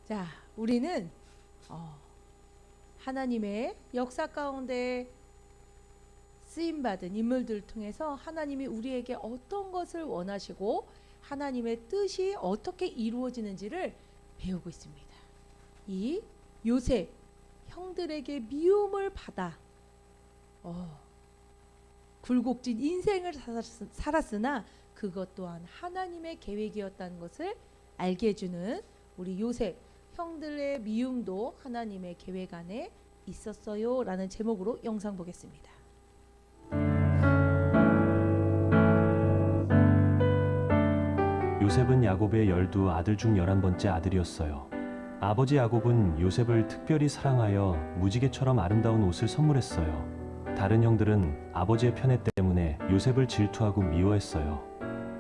자, 우리는 하나님의 역사 가운데 쓰임받은 인물들을 통해서 하나님이 우리에게 어떤 것을 원하시고 하나님의 뜻이 어떻게 이루어지는지를 배우고 있습니다. 이 요셉 형들에게 미움을 받아 굴곡진 인생을 살았으나 그것 또한 하나님의 계획이었다는 것을 알게 해주는 우리 요셉 형들의 미움도 하나님의 계획 안에 있었어요 라는 제목으로 영상 보겠습니다. 요셉은 야곱의 12아들 중 11번째 아들이었어요. 아버지 야곱은 요셉을 특별히 사랑하여 무지개처럼 아름다운 옷을 선물했어요. 다른 형들은 아버지의 편애 때문에 요셉을 질투하고 미워했어요.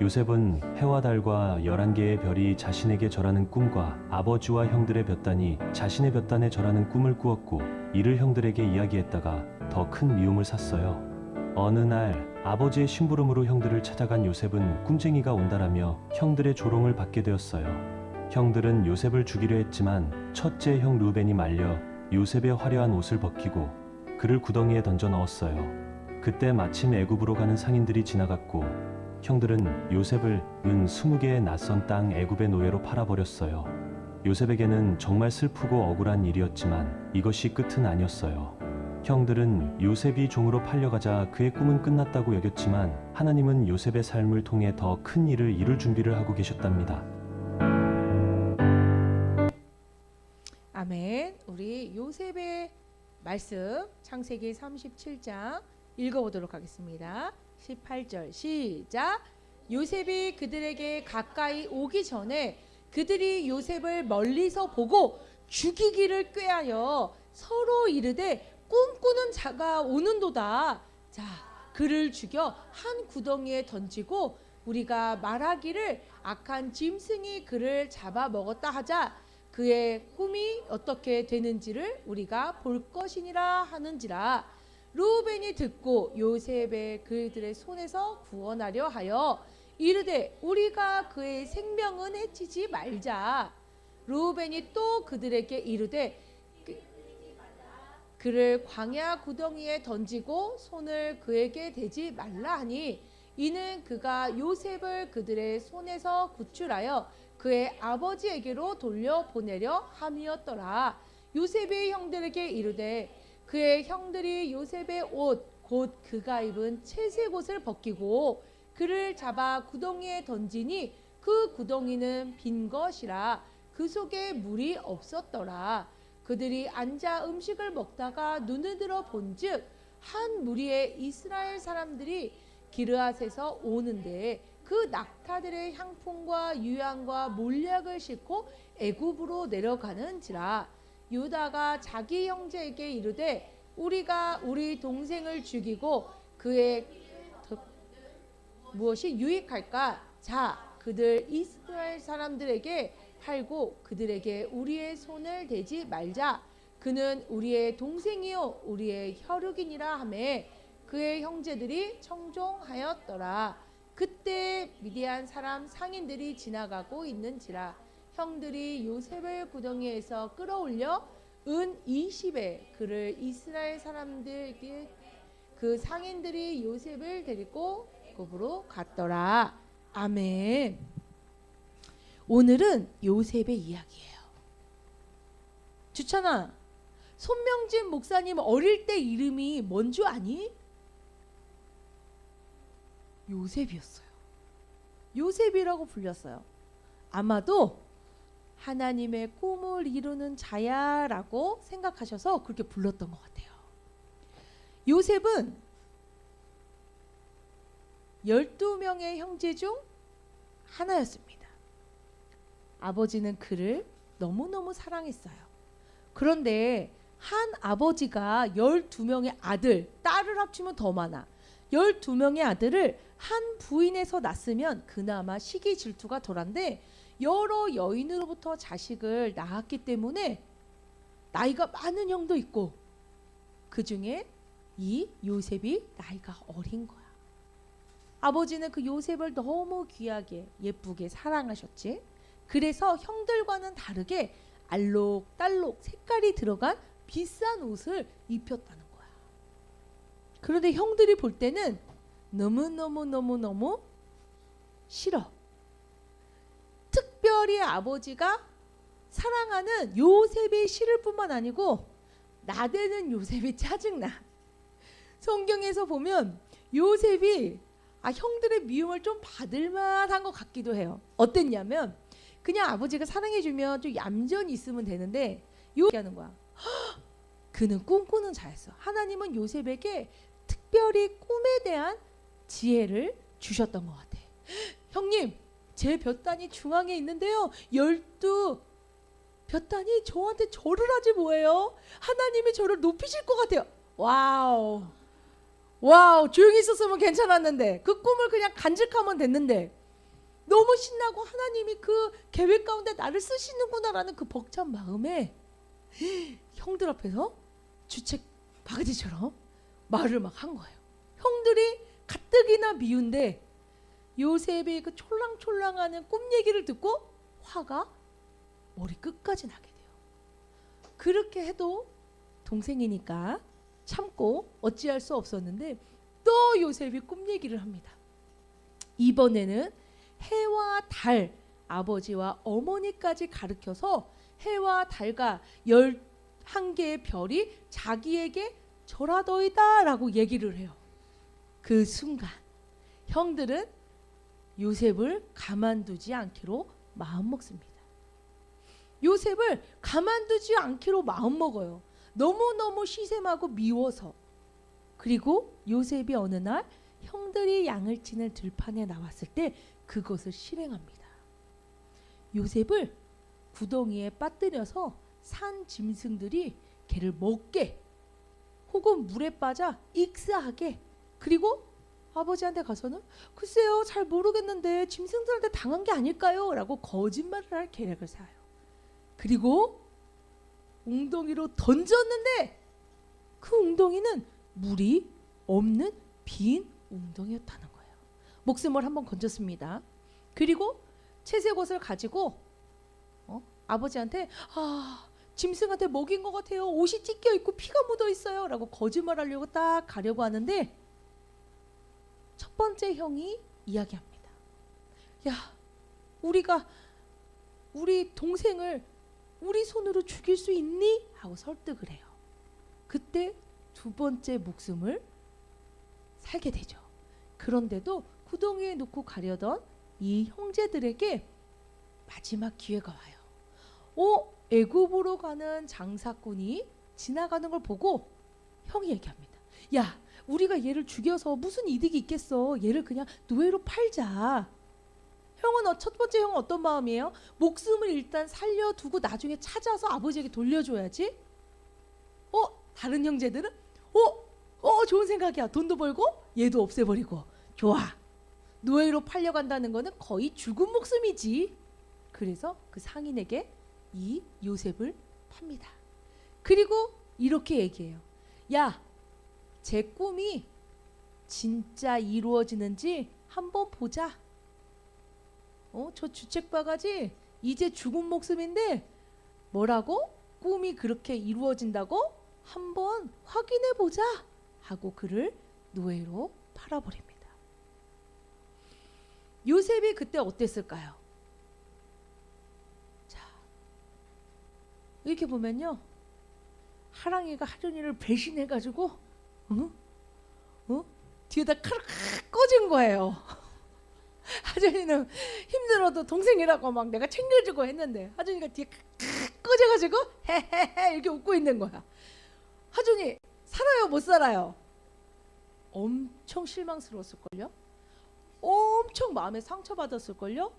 요셉은 해와 달과 11개의 별이 자신에게 절하는 꿈과 아버지와 형들의 볕단이 자신의 볕단에 절하는 꿈을 꾸었고 이를 형들에게 이야기했다가 더 큰 미움을 샀어요. 어느 날 아버지의 심부름으로 형들을 찾아간 요셉은 꿈쟁이가 온다라며 형들의 조롱을 받게 되었어요. 형들은 요셉을 죽이려 했지만 첫째 형 루벤이 말려 요셉의 화려한 옷을 벗기고 그를 구덩이에 던져 넣었어요. 그때 마침 애굽으로 가는 상인들이 지나갔고 형들은 요셉을 은 20개의 낯선 땅 애굽의 노예로 팔아버렸어요. 요셉에게는 정말 슬프고 억울한 일이었지만 이것이 끝은 아니었어요. 형들은 요셉이 종으로 팔려가자 그의 꿈은 끝났다고 여겼지만 하나님은 요셉의 삶을 통해 더 큰 일을 이룰 준비를 하고 계셨답니다. 아멘. 우리 요셉의 말씀 창세기 37장 읽어보도록 하겠습니다. 18절 시작. 요셉이 그들에게 가까이 오기 전에 그들이 요셉을 멀리서 보고 죽이기를 꾀하여 서로 이르되 꿈꾸는 자가 오는도다. 자, 그를 죽여 한 구덩이에 던지고 우리가 말하기를 악한 짐승이 그를 잡아먹었다 하자. 그의 꿈이 어떻게 되는지를 우리가 볼 것이니라 하는지라. 루벤이 듣고 요셉의 그들의 손에서 구원하려 하여 이르되 우리가 그의 생명은 해치지 말자. 루벤이 또 그들에게 이르되 그를 광야 구덩이에 던지고 손을 그에게 대지 말라 하니 이는 그가 요셉을 그들의 손에서 구출하여 그의 아버지에게로 돌려보내려 함이었더라. 요셉의 형들에게 이르되 그의 형들이 요셉의 옷 곧 그가 입은 채색 옷을 벗기고 그를 잡아 구덩이에 던지니 그 구덩이는 빈 것이라 그 속에 물이 없었더라. 그들이 앉아 음식을 먹다가 눈을 들어 본즉 한 무리의 이스라엘 사람들이 기르앗에서 오는데 그 낙타들의 향품과 유향과 몰약을 싣고 애굽으로 내려가는지라. 유다가 자기 형제에게 이르되 우리가 우리 동생을 죽이고 그의 무엇이 유익할까? 자, 그들 이스라엘 사람들에게 팔고 그들에게 우리의 손을 대지 말자. 그는 우리의 동생이요 우리의 혈육이니라 하매 그의 형제들이 청종하였더라. 그때 미디안 사람 상인들이 지나가고 있는지라. 형들이 요셉을 구덩이에서 끌어올려 은 20에 그를 이스라엘 사람들에게 그 상인들이 요셉을 데리고 애굽으로 갔더라. 아멘. 오늘은 요셉의 이야기예요. 주찬아, 손명진 목사님 어릴 때 이름이 뭔 줄 아니? 요셉이었어요. 요셉이라고 불렸어요. 아마도 하나님의 꿈을 이루는 자야라고 생각하셔서 그렇게 불렀던 것 같아요. 요셉은 12명의 형제 중 하나였습니다. 아버지는 그를 너무너무 사랑했어요. 그런데 한 아버지가 12명의 아들, 딸을 합치면 더 많아. 12명의 아들을 한 부인에서 낳았으면 그나마 시기 질투가 덜한데 여러 여인으로부터 자식을 낳았기 때문에 나이가 많은 형도 있고 그 중에 이 요셉이 나이가 어린 거야. 아버지는 그 요셉을 너무 귀하게 예쁘게 사랑하셨지. 그래서 형들과는 다르게 알록달록 색깔이 들어간 비싼 옷을 입혔다는 거야. 그런데 형들이 볼 때는 너무너무 싫어. 특별히 아버지가 사랑하는 요셉이 싫을 뿐만 아니고 나대는 요셉이 짜증나. 성경에서 보면 요셉이 형들의 미움을 좀 받을 만한 것 같기도 해요. 어땠냐면 그냥 아버지가 사랑해주면 좀 얌전히 있으면 되는데 요셉이 하는 거야. 그는 꿈꾸는 자였어. 하나님은 요셉에게 특별히 꿈에 대한 지혜를 주셨던 것 같아. 형님, 제 볕단이 중앙에 있는데요. 12 볕단이 저한테 절을 하지 뭐예요? 하나님이 저를 높이실 것 같아요. 와우. 조용히 있었으면 괜찮았는데 그 꿈을 그냥 간직하면 됐는데 너무 신나고 하나님이 그 계획 가운데 나를 쓰시는구나라는 그 벅찬 마음에 형들 앞에서 주책 바가지처럼 말을 막 한 거예요. 형들이 가뜩이나 미운데 요셉이 그 촐랑촐랑하는 꿈 얘기를 듣고 화가 머리 끝까지 나게 돼요. 그렇게 해도 동생이니까 참고 어찌할 수 없었는데 또 요셉이 꿈 얘기를 합니다. 이번에는 해와 달, 아버지와 어머니까지 가르쳐서 해와 달과 11개의 별이 자기에게 절하더이다 라고 얘기를 해요. 그 순간 형들은 요셉을 가만두지 않기로 마음먹습니다. 요셉을 가만두지 않기로 마음먹어요. 너무너무 시샘하고 미워서. 그리고 요셉이 어느 날 형들이 양을 치는 들판에 나왔을 때 그것을 실행합니다. 요셉을 구덩이에 빠뜨려서 산 짐승들이 걔를 먹게 혹은 물에 빠져 익사하게. 그리고 아버지한테 가서는 글쎄요 잘 모르겠는데 짐승들한테 당한 게 아닐까요? 라고 거짓말을 할 계략을 세워요. 그리고 웅덩이로 던졌는데 그 웅덩이는 물이 없는 빈 웅덩이였다는 거예요. 목숨을 한번 건졌습니다. 그리고 채색 옷을 가지고 아버지한테 짐승한테 먹인 것 같아요. 옷이 찢겨 있고 피가 묻어 있어요. 라고 거짓말하려고 딱 가려고 하는데 첫 번째 형이 이야기합니다. 야, 우리가 우리 동생을 우리 손으로 죽일 수 있니? 하고 설득을 해요. 그때 두 번째 목숨을 살게 되죠. 그런데도 구덩이에 놓고 가려던 이 형제들에게 마지막 기회가 와요. 애굽으로 가는 장사꾼이 지나가는 걸 보고 형이 얘기합니다. 야, 우리가 얘를 죽여서 무슨 이득이 있겠어. 얘를 그냥 노예로 팔자. 첫 번째 형은 어떤 마음이에요? 목숨을 일단 살려두고 나중에 찾아서 아버지에게 돌려줘야지. 다른 형제들은 좋은 생각이야. 돈도 벌고 얘도 없애버리고. 좋아. 노예로 팔려간다는 거는 거의 죽은 목숨이지. 그래서 그 상인에게 이 요셉을 팝니다. 그리고 이렇게 얘기해요. 야, 제 꿈이 진짜 이루어지는지 한번 보자. 저 주책바가지 이제 죽은 목숨인데 뭐라고? 꿈이 그렇게 이루어진다고? 한번 확인해 보자 하고 그를 노예로 팔아버립니다. 요셉이 그때 어땠을까요? 자, 이렇게 보면요, 하랑이가 하준이를 배신해가지고 뒤에다 칼을 꽂은 거예요. 하준이는 힘들어도 동생이라고 막 내가 챙겨주고 했는데 하준이가 뒤에 꽂아가지고 헤헤헤 이렇게 웃고 있는 거야. 하준이 살아요 못 살아요? 엄청 실망스러웠을걸요? 엄청 마음에 상처받았을걸요?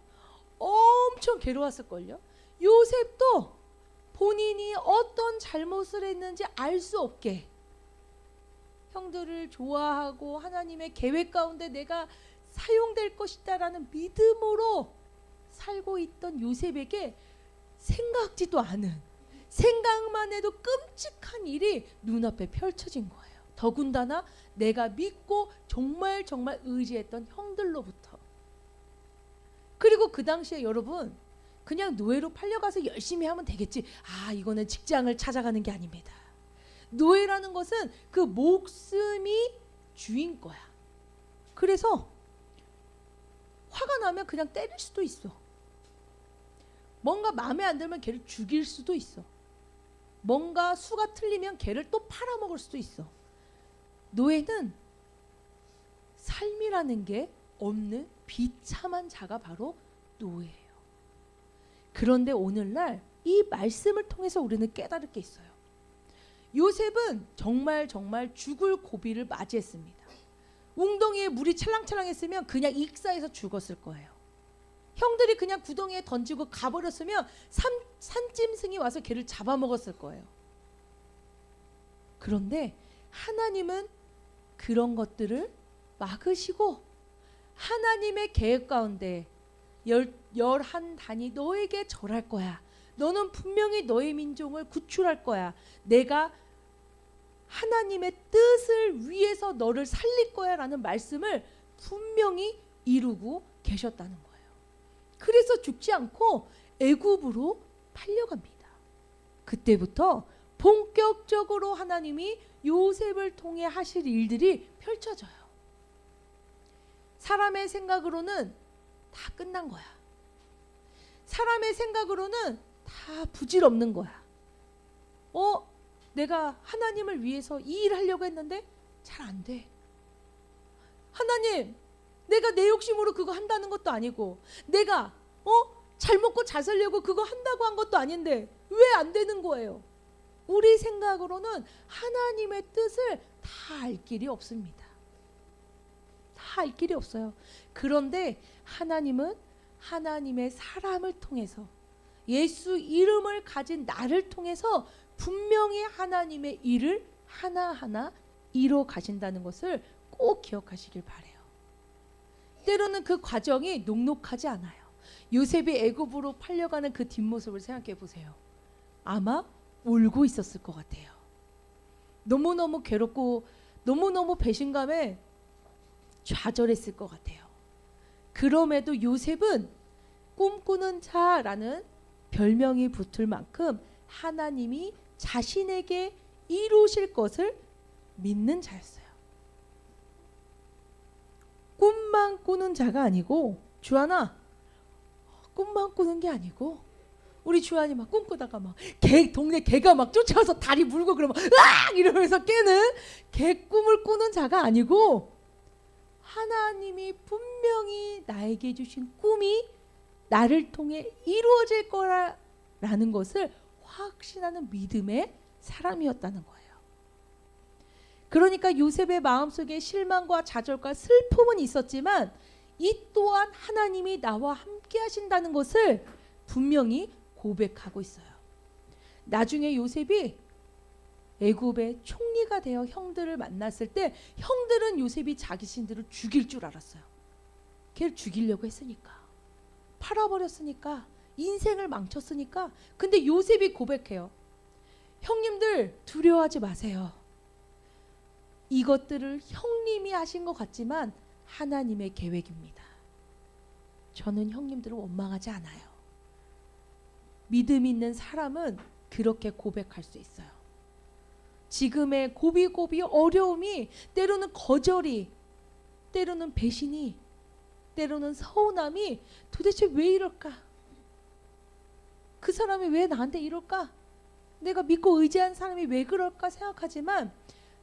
엄청 괴로웠을걸요? 요셉도 본인이 어떤 잘못을 했는지 알 수 없게 형들을 좋아하고 하나님의 계획 가운데 내가 사용될 것이다라는 믿음으로 살고 있던 요셉에게 생각지도 않은, 생각만 해도 끔찍한 일이 눈앞에 펼쳐진 거예요. 더군다나 내가 믿고 정말 의지했던 형들로부터. 그리고 그 당시에 여러분, 그냥 노예로 팔려가서 열심히 하면 되겠지. 이거는 직장을 찾아가는 게 아닙니다. 노예라는 것은 그 목숨이 주인 거야. 그래서 화가 나면 그냥 때릴 수도 있어. 뭔가 마음에 안 들면 걔를 죽일 수도 있어. 뭔가 수가 틀리면 걔를 또 팔아먹을 수도 있어. 노예는 삶이라는 게 없는 비참한 자가 바로 노예예요. 그런데 오늘날 이 말씀을 통해서 우리는 깨달을 게 있어요. 요셉은 정말 죽을 고비를 맞이했습니다. 웅덩이에 물이 찰랑찰랑했으면 그냥 익사해서 죽었을 거예요. 형들이 그냥 구덩이에 던지고 가버렸으면 산짐승이 와서 걔를 잡아먹었을 거예요. 그런데 하나님은 그런 것들을 막으시고 하나님의 계획 가운데 11단이 너에게 절할 거야. 너는 분명히 너의 민족을 구출할 거야. 내가 하나님의 뜻을 위해서 너를 살릴 거야 라는 말씀을 분명히 이루고 계셨다는 거예요. 그래서 죽지 않고 애굽으로 팔려갑니다. 그때부터 본격적으로 하나님이 요셉을 통해 하실 일들이 펼쳐져요. 사람의 생각으로는 다 끝난 거야. 사람의 생각으로는 다 부질없는 거야. 내가 하나님을 위해서 이 일 하려고 했는데 잘 안 돼. 하나님, 내가 내 욕심으로 그거 한다는 것도 아니고, 내가 잘 먹고 잘 살려고 그거 한다고 한 것도 아닌데 왜 안 되는 거예요? 우리 생각으로는 하나님의 뜻을 다 알 길이 없습니다. 다 알 길이 없어요. 그런데 하나님은 하나님의 사람을 통해서, 예수 이름을 가진 나를 통해서 분명히 하나님의 일을 하나하나 이뤄 가신다는 것을 꼭 기억하시길 바래요. 때로는 그 과정이 녹록하지 않아요. 요셉이 애굽으로 팔려가는 그 뒷모습을 생각해 보세요. 아마 울고 있었을 것 같아요. 너무너무 괴롭고 너무너무 배신감에 좌절했을 것 같아요. 그럼에도 요셉은 꿈꾸는 자라는 별명이 붙을 만큼 하나님이 자신에게 이루실 것을 믿는 자였어요. 꿈만 꾸는 자가 아니고, 주하나, 꿈만 꾸는 게 아니고, 우리 주한이 막 꿈꾸다가 막 동네 개가 막 쫓아와서 다리 물고 그러면 으악 이러면서 깨는 개 꿈을 꾸는 자가 아니고, 하나님이 분명히 나에게 주신 꿈이 나를 통해 이루어질 거라는 것을 확신하는 믿음의 사람이었다는 거예요. 그러니까 요셉의 마음속에 실망과 좌절과 슬픔은 있었지만 이 또한 하나님이 나와 함께 하신다는 것을 분명히 고백하고 있어요. 나중에 요셉이 애굽의 총리가 되어 형들을 만났을 때 형들은 요셉이 자기 신들을 죽일 줄 알았어요. 걔를 죽이려고 했으니까, 팔아버렸으니까, 인생을 망쳤으니까. 근데 요셉이 고백해요. 형님들 두려워하지 마세요. 이것들을 형님이 하신 것 같지만 하나님의 계획입니다. 저는 형님들을 원망하지 않아요. 믿음 있는 사람은 그렇게 고백할 수 있어요. 지금의 고비고비 어려움이, 때로는 거절이, 때로는 배신이, 때로는 서운함이 도대체 왜 이럴까? 그 사람이 왜 나한테 이럴까? 내가 믿고 의지한 사람이 왜 그럴까 생각하지만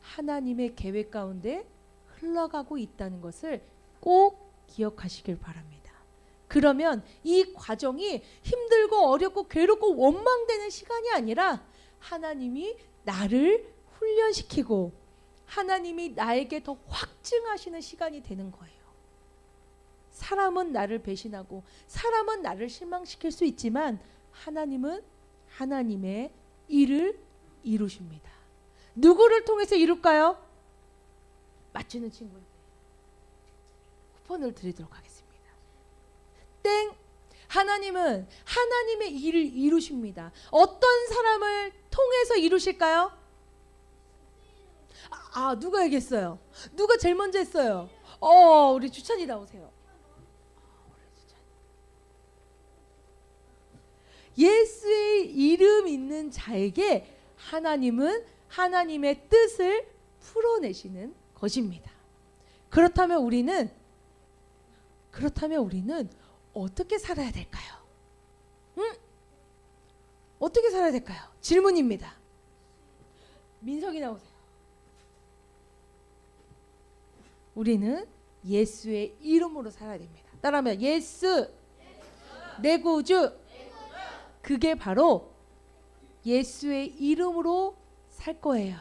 하나님의 계획 가운데 흘러가고 있다는 것을 꼭 기억하시길 바랍니다. 그러면 이 과정이 힘들고 어렵고 괴롭고 원망되는 시간이 아니라 하나님이 나를 훈련시키고 하나님이 나에게 더 확증하시는 시간이 되는 거예요. 사람은 나를 배신하고 사람은 나를 실망시킬 수 있지만 하나님은 하나님의 일을 이루십니다. 누구를 통해서 이룰까요? 맞추는 친구들 쿠폰을 드리도록 하겠습니다. 땡! 하나님은 하나님의 일을 이루십니다. 어떤 사람을 통해서 이루실까요? 누가 얘기했어요? 누가 제일 먼저 했어요? 우리 주찬이 나오세요. 예수의 이름 있는 자에게 하나님은 하나님의 뜻을 풀어내시는 것입니다. 그렇다면 우리는 어떻게 살아야 될까요? 어떻게 살아야 될까요? 질문입니다. 민석이 나오세요. 우리는 예수의 이름으로 살아야 됩니다. 따라하면 예수, 내 구주. 그게 바로 예수의 이름으로 살 거예요.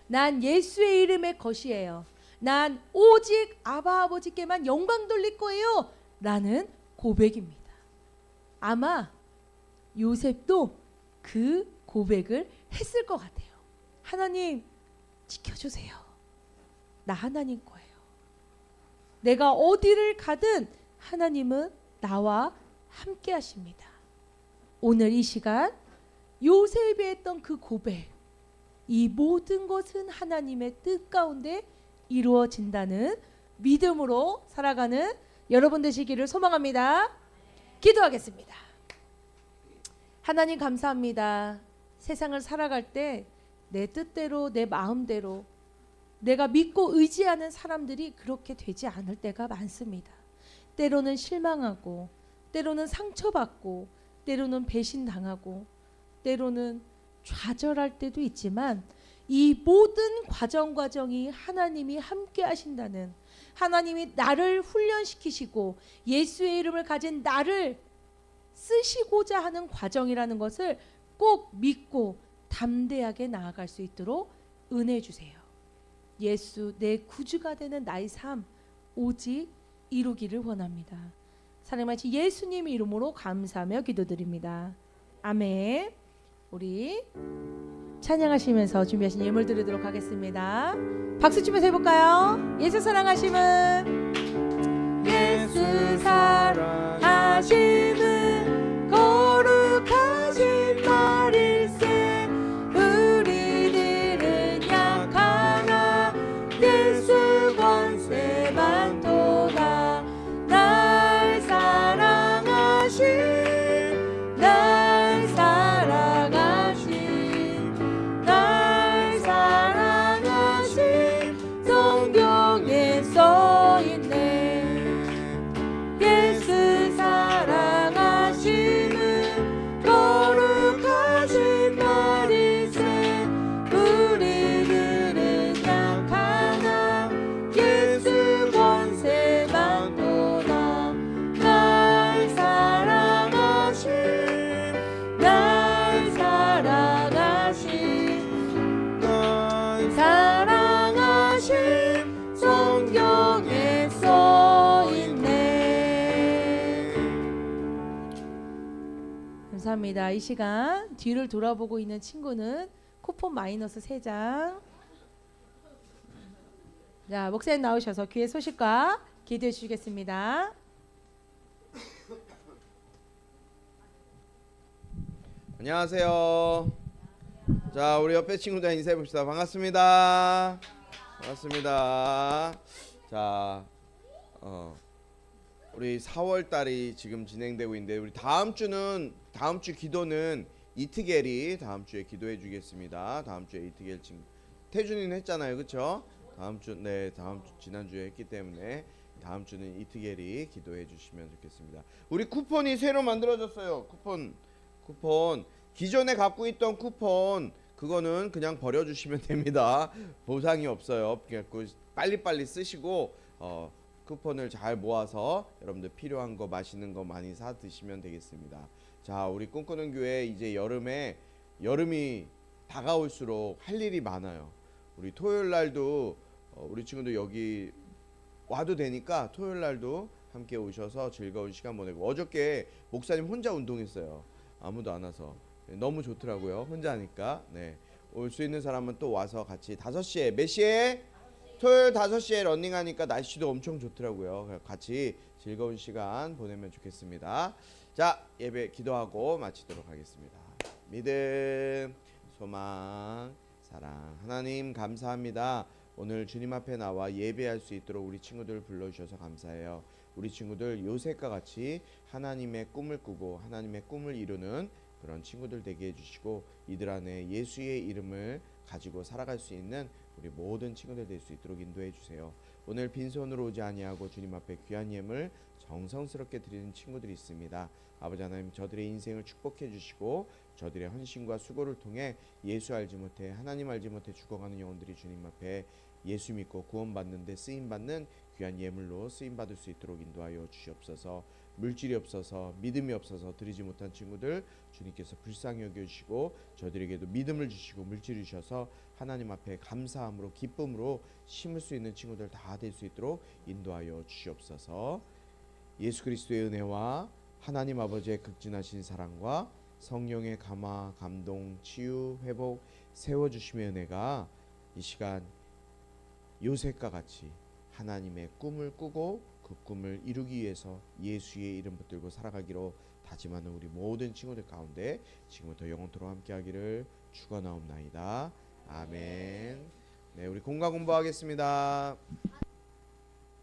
난 예수의 이름의 것이에요. 난 오직 아바 아버지께만 영광 돌릴 거예요. 라는 고백입니다. 아마 요셉도 그 고백을 했을 것 같아요. 하나님 지켜주세요. 나 하나님 거예요. 내가 어디를 가든 하나님은 나와 함께 하십니다. 오늘 이 시간 요셉이 했던 그 고백, 이 모든 것은 하나님의 뜻 가운데 이루어진다는 믿음으로 살아가는 여러분 되시기를 소망합니다. 기도하겠습니다. 하나님 감사합니다. 세상을 살아갈 때 내 뜻대로 내 마음대로 내가 믿고 의지하는 사람들이 그렇게 되지 않을 때가 많습니다. 때로는 실망하고 때로는 상처받고 때로는 배신당하고 때로는 좌절할 때도 있지만 이 모든 과정이 하나님이 함께 하신다는, 하나님이 나를 훈련시키시고 예수의 이름을 가진 나를 쓰시고자 하는 과정이라는 것을 꼭 믿고 담대하게 나아갈 수 있도록 은혜 주세요. 예수 내 구주가 되는 나의 삶 오직 이루기를 원합니다. 사랑하신 예수님 이름으로 감사하며 기도드립니다. 아멘. 우리 찬양하시면서 준비하신 예물 드리도록 하겠습니다. 박수 치면서 해볼까요? 예수 사랑하심은 예수 사랑하심은 거룩하신 말일세. 우리들은 약하나 예수 권세 많도다. 날 사랑하신 성경에 써있네. 예수 사랑하심은 거룩하신 말일세. 우리들은 약하나 예수 권세 많도다. 날 사랑하신 성경에 써있네. 감사합니다. 이 시간 뒤를 돌아보고 있는 친구는 쿠폰 마이너스 3장. 자, 목사님 나오셔서 귀의 소식과 기도해 주시겠습니다. 안녕하세요. 자, 우리 옆에 친구들 인사해 봅시다. 반갑습니다. 반갑습니다. 자, 우리 4월 달이 지금 진행되고 있는데 우리 다음 주 기도는 이트겔이 다음 주에 기도해 주겠습니다. 다음 주에 이트겔 친구 태준이는 했잖아요, 그렇죠? 다음 주 지난주에 했기 때문에 다음 주는 이트겔이 기도해 주시면 좋겠습니다. 우리 쿠폰이 새로 만들어졌어요. 쿠폰 기존에 갖고 있던 쿠폰 그거는 그냥 버려주시면 됩니다. 보상이 없어요. 빨리빨리 쓰시고 쿠폰을 잘 모아서 여러분들 필요한 거 맛있는 거 많이 사 드시면 되겠습니다. 자, 우리 꿈꾸는 교회 이제 여름이 다가올수록 할 일이 많아요. 우리 토요일 날도 우리 친구들 여기 와도 되니까 토요일 날도 함께 오셔서 즐거운 시간 보내고, 어저께 목사님 혼자 운동했어요. 아무도 안 와서 너무 좋더라고요. 혼자 하니까. 네. 올 수 있는 사람은 또 와서 같이 5시에 몇 시에? 토요일 5시에 러닝하니까 날씨도 엄청 좋더라고요. 같이 즐거운 시간 보내면 좋겠습니다. 자, 예배 기도하고 마치도록 하겠습니다. 믿음, 소망, 사랑. 하나님 감사합니다. 오늘 주님 앞에 나와 예배할 수 있도록 우리 친구들 불러주셔서 감사해요. 우리 친구들 요셉과 같이 하나님의 꿈을 꾸고 하나님의 꿈을 이루는 그런 친구들 되게 해주시고 이들 안에 예수의 이름을 가지고 살아갈 수 있는 우리 모든 친구들 될 수 있도록 인도해 주세요. 오늘 빈손으로 오지 아니하고 주님 앞에 귀한 예물 정성스럽게 드리는 친구들이 있습니다. 아버지 하나님 저들의 인생을 축복해 주시고 저들의 헌신과 수고를 통해 예수 알지 못해 하나님 알지 못해 죽어가는 영혼들이 주님 앞에 예수 믿고 구원받는 데 쓰임받는 귀한 예물로 쓰임받을 수 있도록 인도하여 주시옵소서. 물질이 없어서 믿음이 없어서 드리지 못한 친구들 주님께서 불쌍히 여겨주시고 저들에게도 믿음을 주시고 물질을 주셔서 하나님 앞에 감사함으로 기쁨으로 심을 수 있는 친구들 다 될 수 있도록 인도하여 주시옵소서. 예수 그리스도의 은혜와 하나님 아버지의 극진하신 사랑과 성령의 감화, 감동, 치유, 회복, 세워주심의 은혜가 이 시간 요셉과 같이 하나님의 꿈을 꾸고 그 꿈을 이루기 위해서 예수의 이름 붙들고 살아가기로 다짐하는 우리 모든 친구들 가운데 지금부터 영원토록 함께하기를 축원하옵나이다. 아멘. 네, 우리 공과 공부하겠습니다.